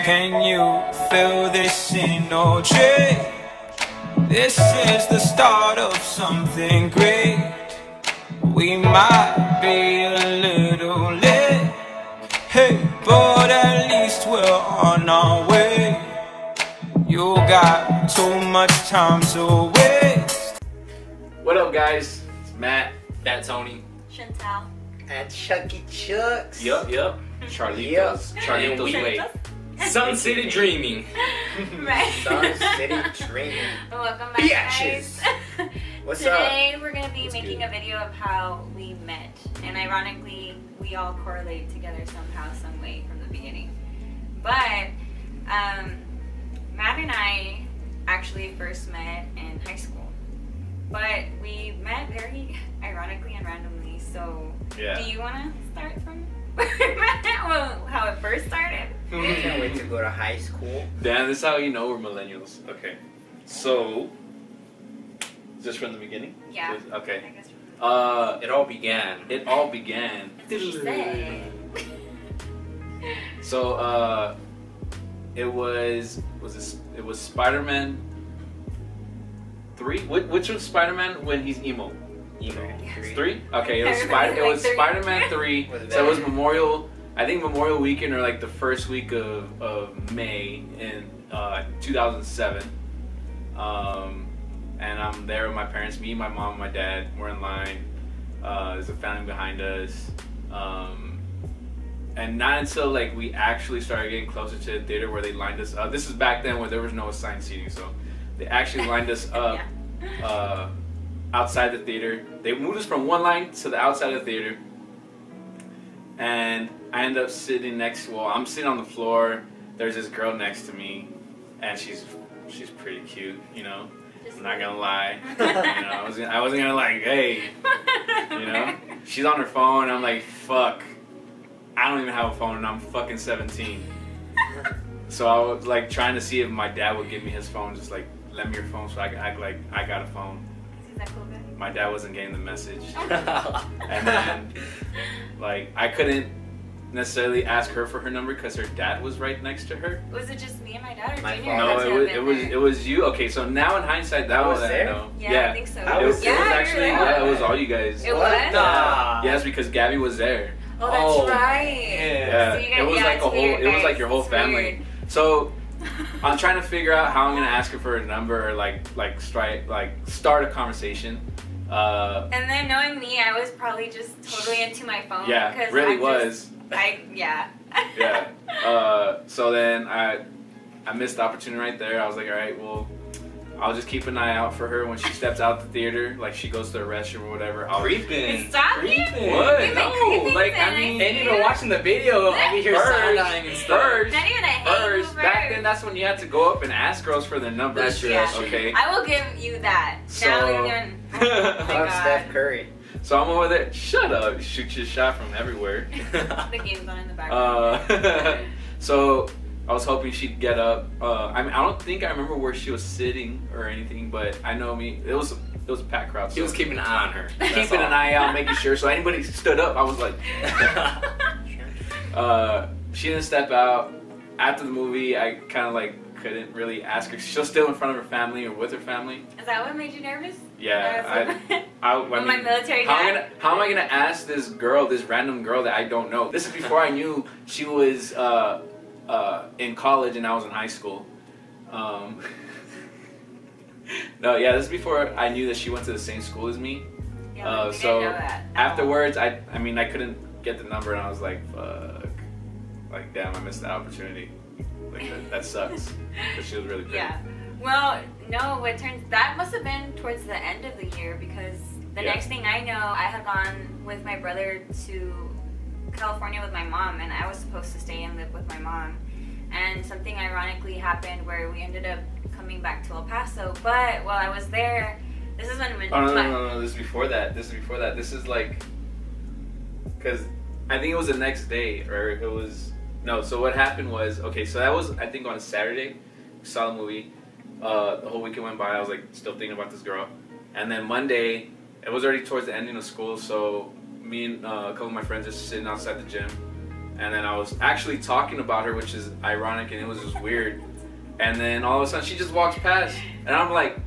Can you feel this energy? This is the start of something great. We might be a little late, hey, but at least we're on our way. You got too much time to waste. What up, guys? It's Matt, Fat Tony, Chantal, and Chucky Chucks. Yup. Charlitos. Charlitos way. Sun City Dreaming. Right. Sun City Dreaming. Welcome back, Biatches. guys. What's Today up? we're going to be making a video of how we met. And ironically, we all correlate together somehow, some way from the beginning. But Matt and I actually first met in high school. But we met very ironically and randomly. So Yeah. do you want to start from how it first started? Can't wait to go to high school. Damn, this is how you know we're millennials. Okay. So, just from the beginning? Yeah. Okay. I guess It all began. she said. So, it was Spider-Man 3? Which was Spider-Man when he's emo? Emo. 3? Okay, it was Spider-Man 3. So it was Memorial Weekend, or like the first week of May in 2007. And I'm there with my parents, me, my mom, and my dad. We're in line. There's a family behind us. And not until like we actually started getting closer to the theater where they lined us up. This is back then where there was no assigned seating, so they actually lined us up outside the theater. They moved us from one line to the outside of the theater. And I end up sitting I'm sitting on the floor. There's this girl next to me, and she's pretty cute, you know. I'm not gonna lie. You know, I wasn't gonna like, hey, you know. She's on her phone, and I'm like, fuck. I don't even have a phone, and I'm fucking 17. So I was like trying to see if my dad would give me his phone, just like, lend me your phone so I can act like I got a phone. Is that cool guy? My dad wasn't getting the message. And then, like, I couldn't necessarily ask her for her number because her dad was right next to her. Was it just me and my dad, or My Junior? phone. No, it was you. Okay, so now in hindsight, that was there? no. Yeah, I think so. I was It was there. actually, you were there. it was all you guys. It was? Nah. Yes, because Gabby was there. Oh, that's Oh, right. Yeah, So you guys, it was like it's a whole. weird, It was like guys. your whole It's family. weird. So I'm trying to figure out how I'm gonna ask her for a number, or like start a conversation. And then knowing me, I was probably just totally into my phone. Yeah, because really was. Yeah. So then I missed the opportunity right there. I was like, all right, well, I'll just keep an eye out for her when she steps out the theater. Like she goes to the restroom or whatever. Creeping. Stop Creeping. it. What? We've been No, creeping like, I since mean, And even watching the video, I hear side-eyeing and stuff. First, Not even a hangover. back then, that's when you had to go up and ask girls for their numbers. That's true. Yeah. That's true. Okay. I will give you that. So- Now we're doing. Oh my Fuck god. Steph Curry. So I'm over there. Shut up! Shoot your shot from everywhere. The game's on in the background. So I was hoping she'd get up. I mean, I don't think I remember where she was sitting or anything, but I know it was a packed crowd. So He was keeping an eye on her. keeping an eye out, making sure. So anybody stood up, I was like, she didn't step out. After the movie, I kind of like couldn't really ask her. She was still in front of her family or with her family. Is that what made you nervous? Yeah, I With mean, my military how dad? am I gonna ask this random girl that I don't know? This is before I knew she was in college and I was in high school. No, yeah, this is before I knew that she went to the same school as me. Yeah, we So didn't know that. afterwards, I mean, I couldn't get the number, and I was like, fuck, like damn, I missed that opportunity. Like that sucks. But she was really pretty. Yeah. Well, no, that must have been towards the end of the year, because the next thing I know, I had gone with my brother to California with my mom, and I was supposed to stay and live with my mom. And something ironically happened where we ended up coming back to El Paso. But while I was there, this is when Oh no! This is before that. This is like, because I think it was the next day, or it was no. So what happened was, okay, so that was, I think, on a Saturday. We saw the movie. The whole weekend went by. I was like still thinking about this girl, and then Monday, it was already towards the ending of school. So me and a couple of my friends just sitting outside the gym, and then I was actually talking about her, which is ironic, and it was just weird. And then all of a sudden she just walks past, and I'm like,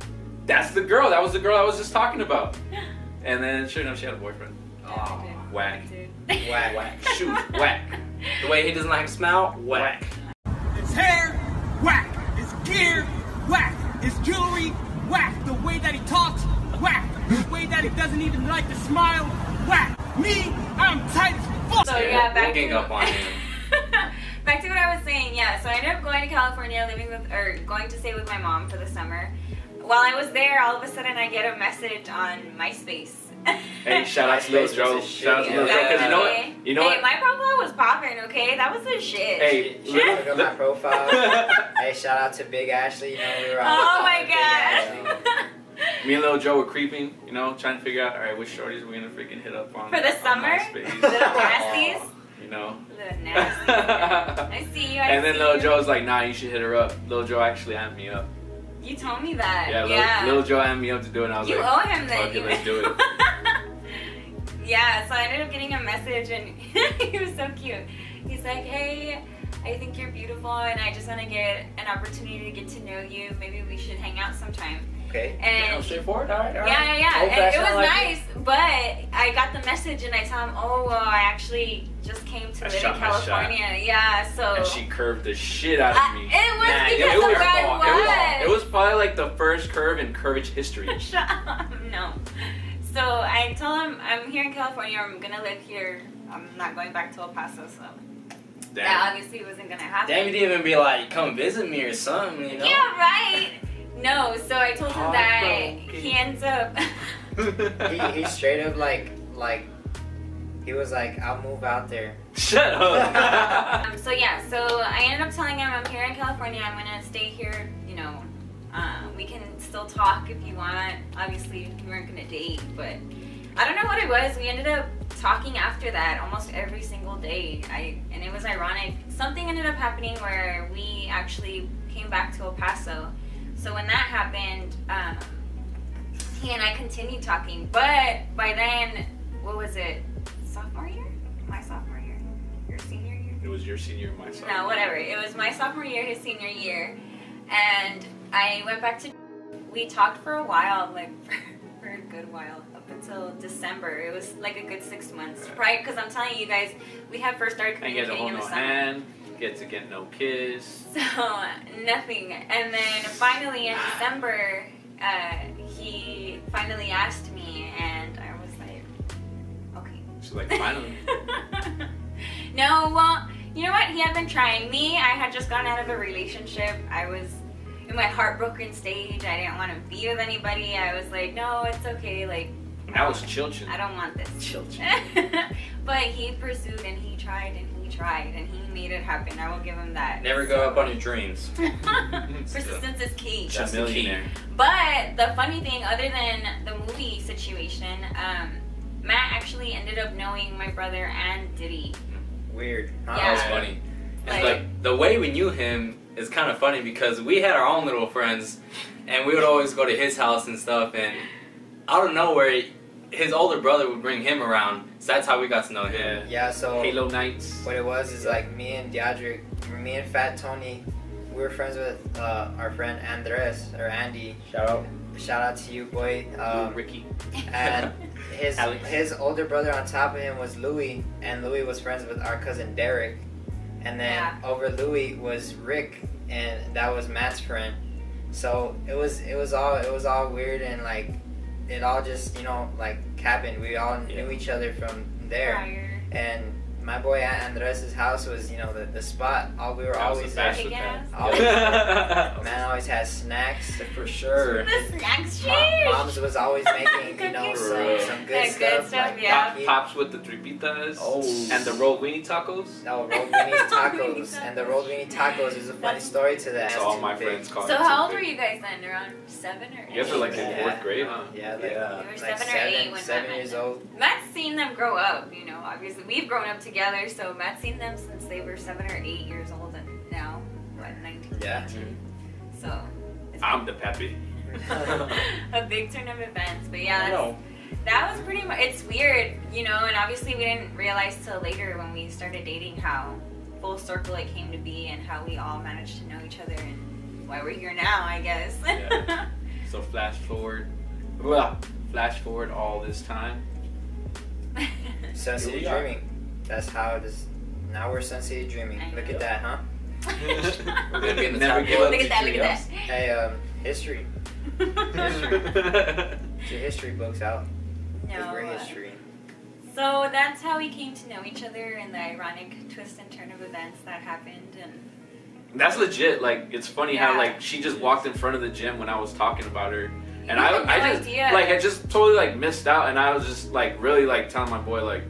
that's the girl. That was the girl I was just talking about. And then sure enough, she had a boyfriend. Oh, Whack. whack, whack. Shoot, whack. The way he doesn't like to smile, whack. His hair, whack. His gear, whack. His jewelry, whack. The way that he talks, whack. The way that he doesn't even like to smile, whack. Me, I'm tight as fuck. So yeah, back we'll gang to up on him. back to what I was saying. Yeah, so I ended up going to California, going to stay with my mom for the summer. While I was there, all of a sudden I get a message on MySpace. Hey, shout out to Lil Joe. Shout out to Lil Joe, because you know what? You know hey, what? my profile was popping, okay? That was the shit. Hey, Look at my profile. Hey, shout out to Big Ashley. You know, we were on Oh my Big Ashley. god. me and Lil Joe were creeping, you know, trying to figure out, all right, which shorties we're gonna freaking hit up on For the on summer? MySpace. Little nasties. You know. Little nasties. I see you. And then Lil Joe's like, nah, you should hit her up. Lil Joe actually amped me up. You told me that. Yeah, Lil Joe amped me up to do it, and I was You like, owe him then. fuck it, let's do it. Yeah, so I ended up getting a message, and he was so cute. He's like, hey, I think you're beautiful, and I just want to get an opportunity to get to know you. Maybe we should hang out sometime. Okay. And Straightforward, alright, alright. yeah. Old And it fashioned, was I like nice, but I got the message, and I tell him, oh, well, I actually just came to I live in shot my shot. California. Yeah, so. And she curved the shit out of me. It was Nah, because it of was where I ball. was. It was probably like the first curve in curvage history. Shut up. No. So I told him I'm here in California. I'm gonna live here. I'm not going back to El Paso. So Damn. that obviously wasn't gonna happen. Damn, you didn't even be like, come visit me or something, you know? Yeah, right. No. So I told him that Heartbroken. he ends up. He straight up like he was like, I'll move out there. Shut up. So yeah. So I ended up telling him I'm here in California. I'm gonna stay here. You know. We can still talk if you want. Obviously, we weren't gonna date, but I don't know what it was. We ended up talking after that almost every single day. And it was ironic. Something ended up happening where we actually came back to El Paso. So when that happened, he and I continued talking. But by then, what was it? Sophomore year? My sophomore year? Your senior year? It was your senior, my sophomore. No, whatever. It was my sophomore year, his senior year. And I went back to, we talked for a while, like for a good while, up until December. It was like a good 6 months, right? Because I'm telling you guys, we had first started And get to communicating hold in the no summer. hand, get to get no kiss. So, nothing. And then finally in December, he finally asked me, and I was like, okay. She's like, finally. No, well, you know what? He had been trying me. I had just gotten out of a relationship. I was in my heartbroken stage. I didn't want to be with anybody. I was like, no, it's okay. Like, That was chilchin'. I don't want this. Chilchin'. But he pursued and he tried and he tried and he made it happen. I will give him that. Never go up on your dreams. Persistence is key. She's That's a the key. millionaire. But the funny thing, other than the movie situation, Matt actually ended up knowing my brother and Diddy. Weird. Huh? Yeah. That was funny. It's Like- like the way we knew him is kind of funny because we had our own little friends, and we would always go to his house and stuff. And out of nowhere, his older brother would bring him around, so that's how we got to know him. Yeah. So Halo nights. what it was is like me and Fat Tony, we were friends with our friend Andres or Andy. Shout out to you, boy. Ricky. And Alex. his older brother on top of him was Louis, and Louis was friends with our cousin Derek. And then Yeah. over Louis was Rick, and that was Matt's friend. So it was all weird, and like it all just like happened. We all knew each other from there. Prior. And my boy Andres' house was the spot. We were That was always the there. best Big ass. Always- Yeah. Man always has snacks. For sure. The snacks Mom's was always making Cookies. some good Yeah, stuff. good stuff, like yeah. Pocky. Pops with the tripitas. Oh. And the rolled weenie tacos. No, rolled weenie tacos. And the rolled weenie tacos is a funny story to that. That's all my friends call it. So how old were you guys then? Around 7 or 8? You guys were like in Yeah. 4th grade, huh? Yeah, like, Yeah. You were like 7 or 8 when 7 Matt years met them. old. Matt's seen them grow up, obviously. We've grown up together, so Matt's seen them since they were 7 or 8 years old, and now, what, 19? Yeah. So, it's I'm the peppy. a big turn of events. But yeah, I know. That was pretty much, it's weird, you know, and obviously we didn't realize till later when we started dating how full circle it came to be and how we all managed to know each other and why we're here now, I guess. Yeah. So flash forward all this time. Sun City Dreaming. That's how it is. Now we're Sun City Dreaming. Look at that, huh? We're gonna be in the Never top give up Look at that, look at dreams. Hey, history. Get your history books out. Because we're history. So that's how we came to know each other and the ironic twist and turn of events that happened. And That's legit. Like, it's funny how Yeah. like she just walked in front of the gym when I was talking about her, and You had no I just idea. like I just totally like missed out, and I was just like really like telling my boy like,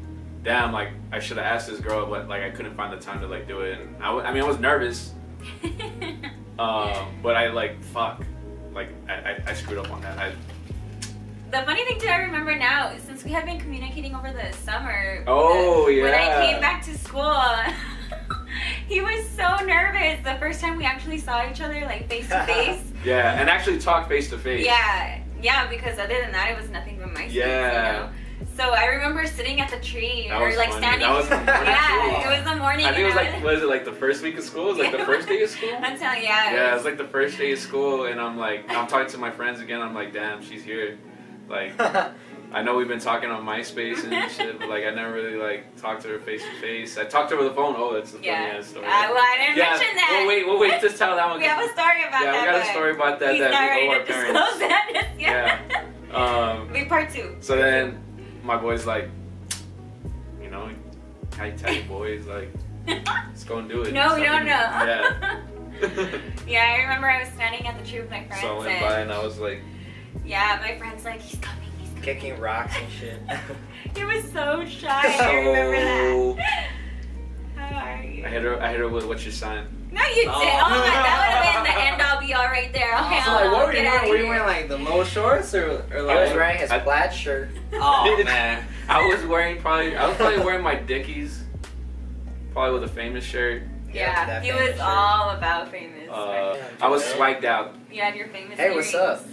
damn, like I should have asked this girl, but like I couldn't find the time to like do it, and I mean I was nervous, but I like fuck, like I screwed up on that. The funny thing too, I remember now, since we had been communicating over the summer. Oh, When I yeah. came back to school, he was so nervous the first time we actually saw each other, like face to face. Yeah, and actually talk face to face. Yeah, because other than that, it was nothing but my space, Yeah. you know? So I remember sitting at the tree, That or was like funny. standing. That was the morning yeah, too. it was the morning. I think it was you like, know? was it like the first week of school? It was like the first day of school? I'm telling you, yeah. Yeah, it was like the first day of school, and I'm like, I'm talking to my friends again. I'm like, damn, she's here. Like, I know we've been talking on MySpace and shit, but like, I never really like talked to her face to face. I talked to her over the phone. Oh, that's the funniest story. Well, I didn't mention that. Well, wait, just tell that one. We have a story about that. Yeah, we got a but story about that he's that not we ready owe to our parents. disclose that just yet. Yeah. Big part 2. So then, my boy's like, you know, how you tell your boys like, let's go and do it. No, we don't know. Yeah. Yeah, I remember I was standing at the tree with my friends. So I went by and I was like, yeah, my friend's like, he's coming. Kicking rocks and shit. He was so shy. I remember that. How are you? I hit her with what's your sign? No, you did. Oh, that would have been the end all be all right there. Okay, So like, what were you get wearing? out Were of you here. wearing like the low shorts or He was like? wearing his plaid shirt. Oh man. I was probably wearing my Dickies, probably with a Famous shirt. Yeah, that he famous was shirt. all about famous. I was swagged out. You had your famous Hey, what's earrings. up?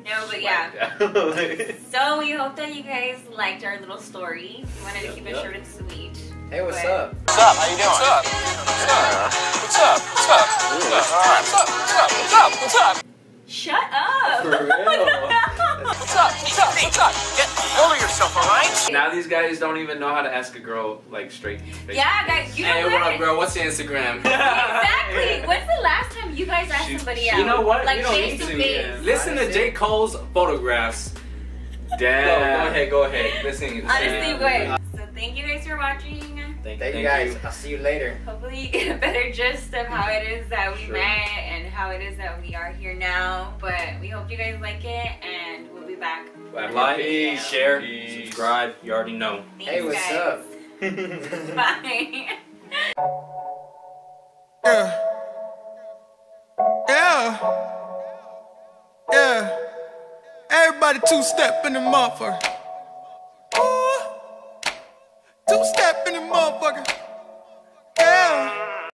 No, but yeah. Swagged out. So we hope that you guys liked our little story. We wanted to keep it short and sweet. Hey, what's But- up? What's up? How you doing? What's up? What's up? What's up? What's up? All right. What's up? What's up? What's up? What's up? Shut up! For real? What's up? What's up? What's up? Get hold of yourself, all right? Now these guys don't even know how to ask a girl like straight face. Yeah, guys, you know Hey, what? what up, girl? What's your Instagram? Exactly. When's the last time you guys asked somebody out? You know what? Like You don't face need to to. face. Listen to J. Cole's photographs. Damn. Go ahead. Listen. Honestly, but so thank you guys for watching. Thank you guys. I'll see you later. Hopefully you get a better gist of how it is that we Sure. met and how it is that we are here now. But we hope you guys like it, and we'll be back. Like, share, Peace. subscribe. You already know. Thanks, Hey, what's guys. up? Bye. Yeah. Yeah. Yeah. Everybody two-step in the motherfucker. Ooh. Two-step in the motherfucker.